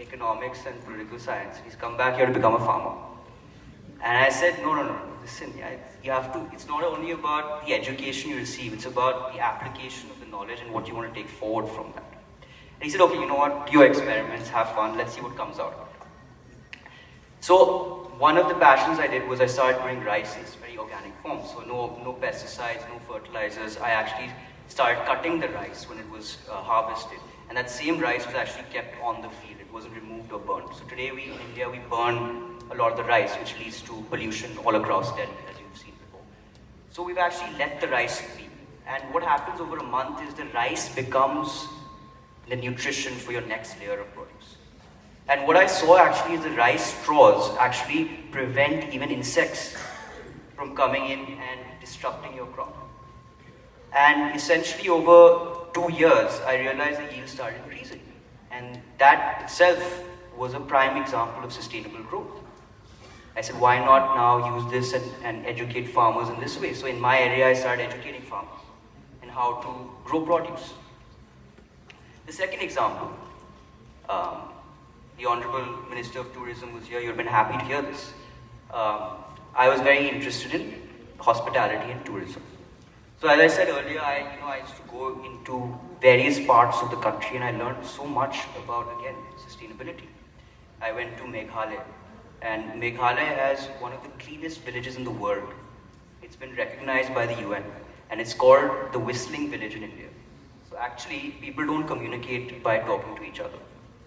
economics and political science. He's come back here to become a farmer. And I said, no, listen, you have to, it's not only about the education you receive, it's about the application of the knowledge and what you want to take forward from that. And he said, okay, you know what, do your experiments, have fun, let's see what comes out. So one of the passions I did was I started growing rice in very organic form. So no pesticides, no fertilizers. I actually started cutting the rice when it was harvested. And that same rice was actually kept on the field. It wasn't removed or burned. So today in India, we burn a lot of the rice, which leads to pollution all across Delhi, as you've seen before. So we've actually let the rice be. And what happens over a month is the rice becomes the nutrition for your next layer of produce. And what I saw actually is the rice straws actually prevent even insects from coming in and disrupting your crop. And essentially over 2 years, I realized the yield started increasing. And that itself was a prime example of sustainable growth. I said, why not now use this and educate farmers in this way? So in my area, I started educating farmers in how to grow produce. The second example, the Honorable Minister of Tourism was here. You've been happy to hear this. I was very interested in hospitality and tourism. So as I said earlier, I used to go into various parts of the country and I learned so much about, again, sustainability. I went to Meghalaya, and Meghalaya has one of the cleanest villages in the world. It's been recognized by the UN, and it's called the Whistling Village in India. So actually, people don't communicate by talking to each other.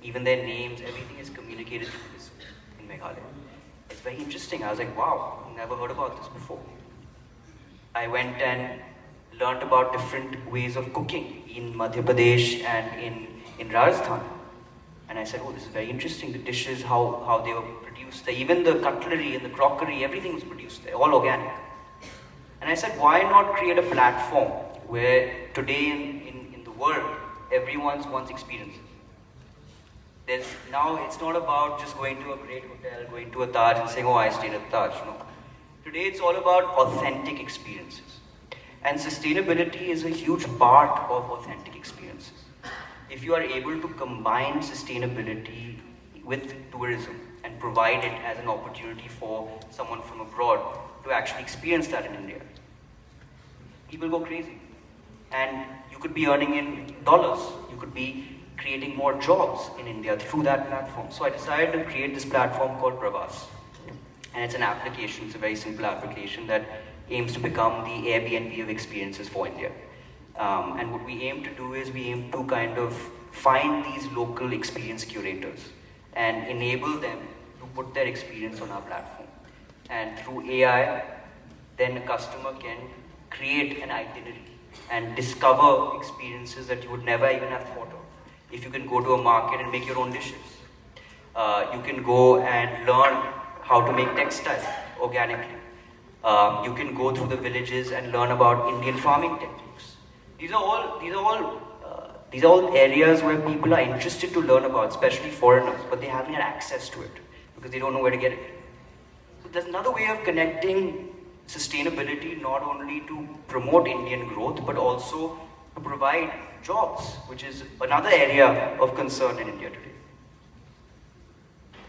Even their names, everything is communicated through this in Meghalaya. It's very interesting. I was like, wow, never heard about this before. I went and learned about different ways of cooking in Madhya Pradesh and in Rajasthan. And I said, oh, this is very interesting. The dishes, how they were produced there. Even the cutlery and the crockery, everything was produced there, all organic. And I said, why not create a platform where today in the world, everyone wants experiences. Now it's not about just going to a great hotel, going to a Taj and saying, oh, I stayed at Taj. No. Today it's all about authentic experiences. And sustainability is a huge part of authentic experiences. If you are able to combine sustainability with tourism and provide it as an opportunity for someone from abroad to actually experience that in India, people go crazy. And you could be earning in dollars. You could be creating more jobs in India through that platform. So I decided to create this platform called Pravas. And it's an application, it's a very simple application that aims to become the Airbnb of experiences for India. And what we aim to do is we aim to kind of find these local experience curators and enable them to put their experience on our platform. And through AI, then a customer can create an itinerary and discover experiences that you would never even have thought of. If you can go to a market and make your own dishes. You can go and learn how to make textiles organically. You can go through the villages and learn about Indian farming techniques. These are all areas where people are interested to learn about, especially foreigners, but they haven't had access to it because they don't know where to get it. So there's another way of connecting sustainability not only to promote Indian growth, but also to provide jobs, which is another area of concern in India today.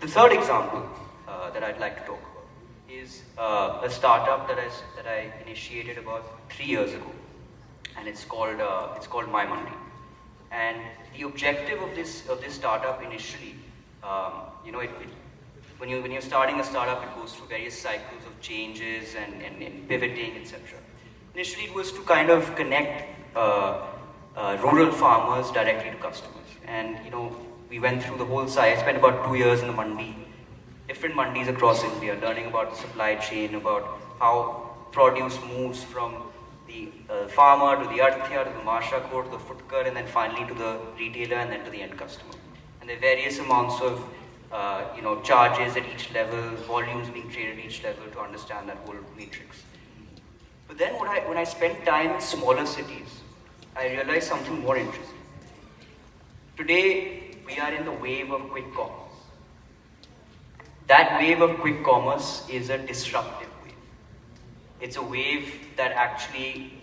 The third example that I'd like to talk about is a startup that I initiated about 3 years ago, and it's called My Mandi. And the objective of this startup initially, when you're starting a startup, it goes through various cycles of changes and pivoting, etc. Initially, it was to kind of connect rural farmers directly to customers, and we went through the whole cycle. I spent about 2 years in the mandi, different mandis across India, learning about the supply chain, about how produce moves from the farmer to the arthya, to the mashako, to the futkar, and then finally to the retailer, and then to the end customer. And there are various amounts of charges at each level, volumes being traded at each level to understand that whole matrix. But then when I spent time in smaller cities, I realized something more interesting. Today, we are in the wave of quick commerce. That wave of quick commerce is a disruptive wave. It's a wave that actually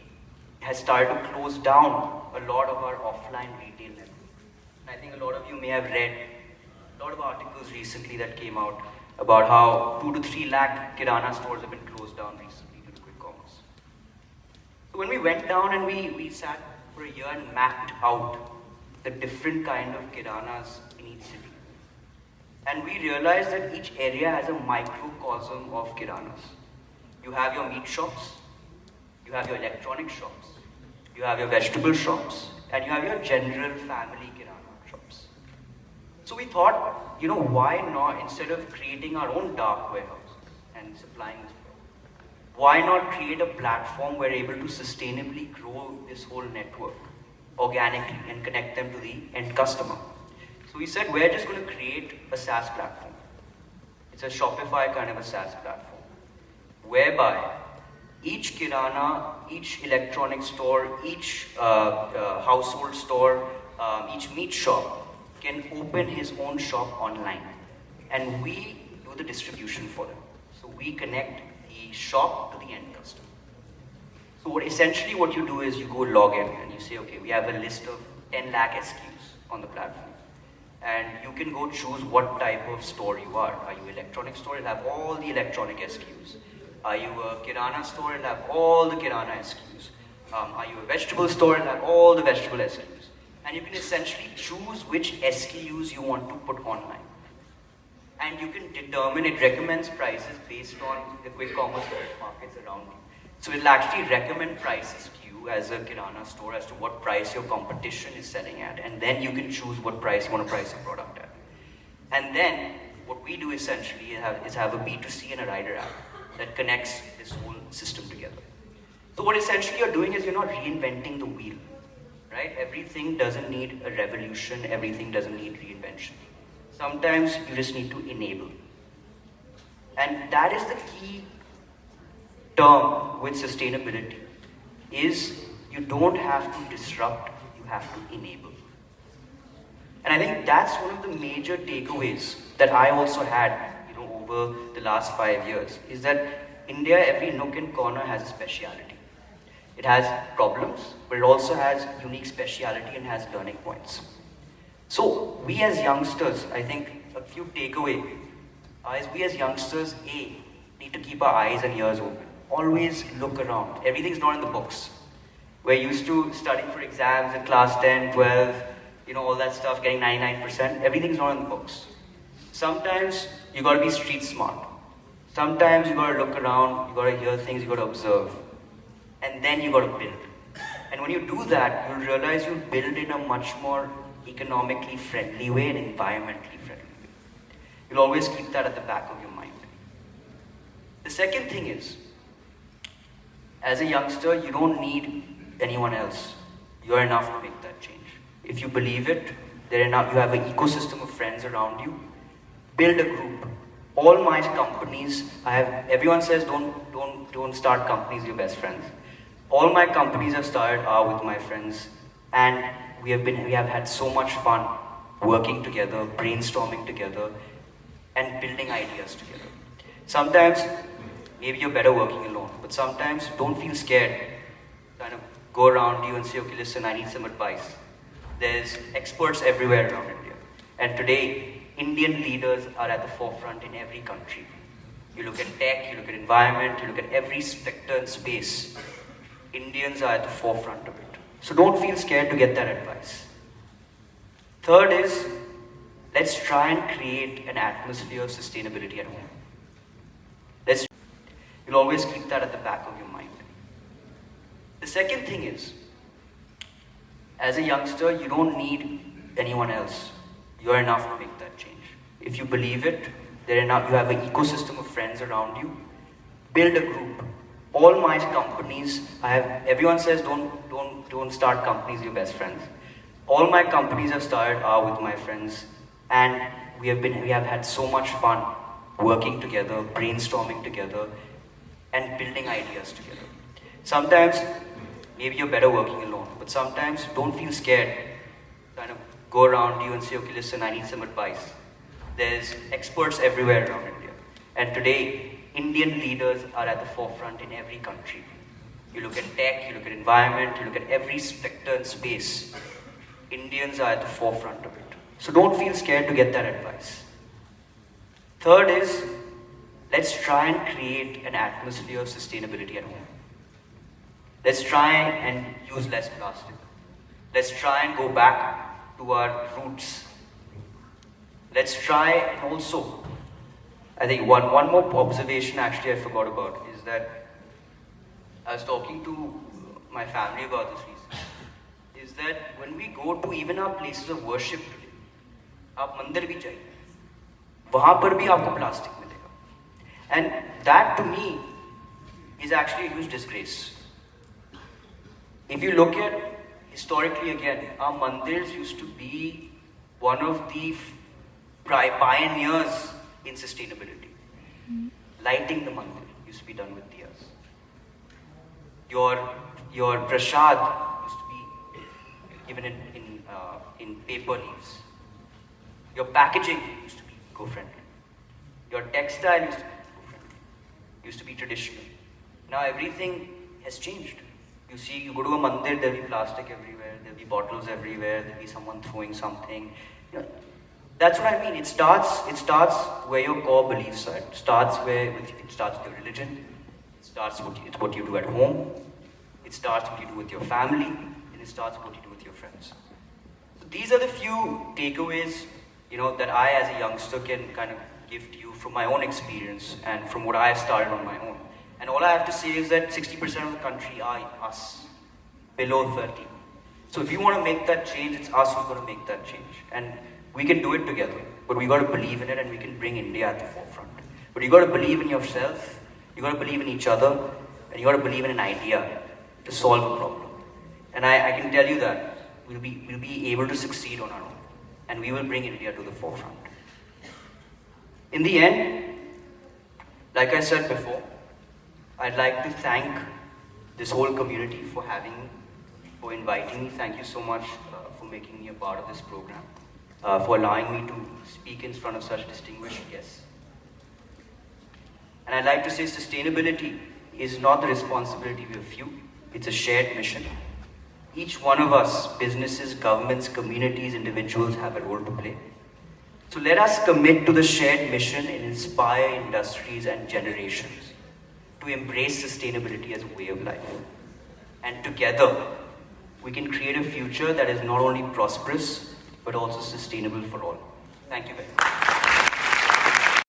has started to close down a lot of our offline retail network. And I think a lot of you may have read, a lot lot of articles recently that came out about how 2 to 3 lakh kirana stores have been closed down recently due to quick commerce. So when we went down and we sat for a year and mapped out the different kind of kiranas in each city, and we realized that each area has a microcosm of kiranas. You have your meat shops, you have your electronic shops, you have your vegetable shops, and you have your general family kirana shops. So we thought, why not, instead of creating our own dark warehouse and supplying this product, why not create a platform where we're able to sustainably grow this whole network organically and connect them to the end customer? So we said, we're just going to create a SaaS platform. It's a Shopify kind of a SaaS platform, whereby each kirana, each electronic store, each household store, each meat shop can open his own shop online. And we do the distribution for them. So we connect the shop to the end customer. So essentially what you do is you go log in and you say, okay, we have a list of 10 lakh SKUs on the platform. And you can go choose what type of store you are. Are you an electronic store? It'll have all the electronic SKUs. Are you a kirana store? It'll have all the kirana SKUs. Are you a vegetable store? It'll have all the vegetable SKUs. And you can essentially choose which SKUs you want to put online. And you can determine, it recommends prices based on the quick commerce markets around you. So it'll actually recommend prices to you as a kirana store as to what price your competition is selling at, and then you can choose what price you want to price your product at. And then what we do essentially is have a B2C and a rider app that connects this whole system together. So what essentially you're doing is you're not reinventing the wheel, right? Everything doesn't need a revolution, everything doesn't need reinvention. Sometimes you just need to enable. And that is the key term with sustainability, is you don't have to disrupt, you have to enable. And I think that's one of the major takeaways that I also had, over the last 5 years, is that India, every nook and corner has a speciality. It has problems, but it also has unique speciality and has learning points. So we as youngsters, I think a few takeaways is we as youngsters, need to keep our eyes and ears open. Always look around. Everything's not in the books. We're used to studying for exams in class 10, 12, all that stuff, getting 99%. Everything's not in the books. Sometimes you gotta be street smart. Sometimes you gotta look around, you gotta hear things, you gotta observe. And then you gotta build. And when you do that, you'll realize you'll build in a much more economically friendly way and environmentally friendly way. You'll always keep that at the back of your mind. The second thing is, as a youngster, you don't need anyone else. You're enough to make that change. If you believe it, you have an ecosystem of friends around you. Build a group. All my companies, everyone says don't start companies with your best friends. All my companies I've started are with my friends, and we have had so much fun working together, brainstorming together, and building ideas together. Sometimes maybe you're better working alone, but sometimes don't feel scared. Kind of go around you and say, okay, listen, I need some advice. There's experts everywhere around India. And today, Indian leaders are at the forefront in every country. You look at tech, you look at environment, you look at every sector and space. Indians are at the forefront of it. So don't feel scared to get that advice. Third is, let's try and create an atmosphere of sustainability at home. You'll always keep that at the back of your mind. The second thing is, as a youngster, you don't need anyone else. You're enough to make that change. If you believe it, you have an ecosystem of friends around you. Build a group. All my companies, everyone says don't start companies with your best friends. All my companies I've started are with my friends, and we have had so much fun working together, brainstorming together, and building ideas together. Sometimes maybe you're better working alone, but sometimes don't feel scared. Kind of go around you and say, okay, listen, I need some advice. There's experts everywhere around India. And today, Indian leaders are at the forefront in every country. You look at tech, you look at environment, you look at every sector and space. Indians are at the forefront of it. So don't feel scared to get that advice. Third is, let's try and create an atmosphere of sustainability at home. Let's try and use less plastic. Let's try and go back to our roots. Let's try and also, I think one more observation actually I forgot about is that I was talking to my family about this recently, is that when we go to even our places of worship today, आप मंदिर भी जाइए, वहाँ पर भी आपको plastic मिलेगा. And that to me is actually a huge disgrace. If you look at historically again, our mandirs used to be one of the pioneers in sustainability. Lighting the mandir used to be done with diyas. Your prasad used to be given in paper leaves. Your packaging used to be eco-friendly. Your textile used to be eco-friendly. Used to be traditional. Now everything has changed. You see, you go to a mandir, there'll be plastic everywhere, there'll be bottles everywhere, there'll be someone throwing something. You know, that's what I mean. It starts where your core beliefs are. It starts with your religion. It starts with what you do at home. It starts what you do with your family, and it starts what you do with your friends. So these are the few takeaways, that I as a youngster can kind of give to you from my own experience and from what I've started on my own. And all I have to say is that 60% of the country are us, below 30. So if you want to make that change, it's us who's going to make that change. And we can do it together, but we got to believe in it, and we can bring India at the forefront. But you got to believe in yourself, you got to believe in each other, and you got to believe in an idea to solve a problem. And I can tell you that we'll be able to succeed on our own, and we will bring India to the forefront. In the end, like I said before, I'd like to thank this whole community for inviting me. Thank you so much for making me a part of this program, for allowing me to speak in front of such distinguished guests. And I'd like to say sustainability is not the responsibility of a few, it's a shared mission. Each one of us, businesses, governments, communities, individuals, have a role to play. So let us commit to the shared mission and inspire industries and generations to embrace sustainability as a way of life. And together, we can create a future that is not only prosperous, but also sustainable for all. Thank you very much.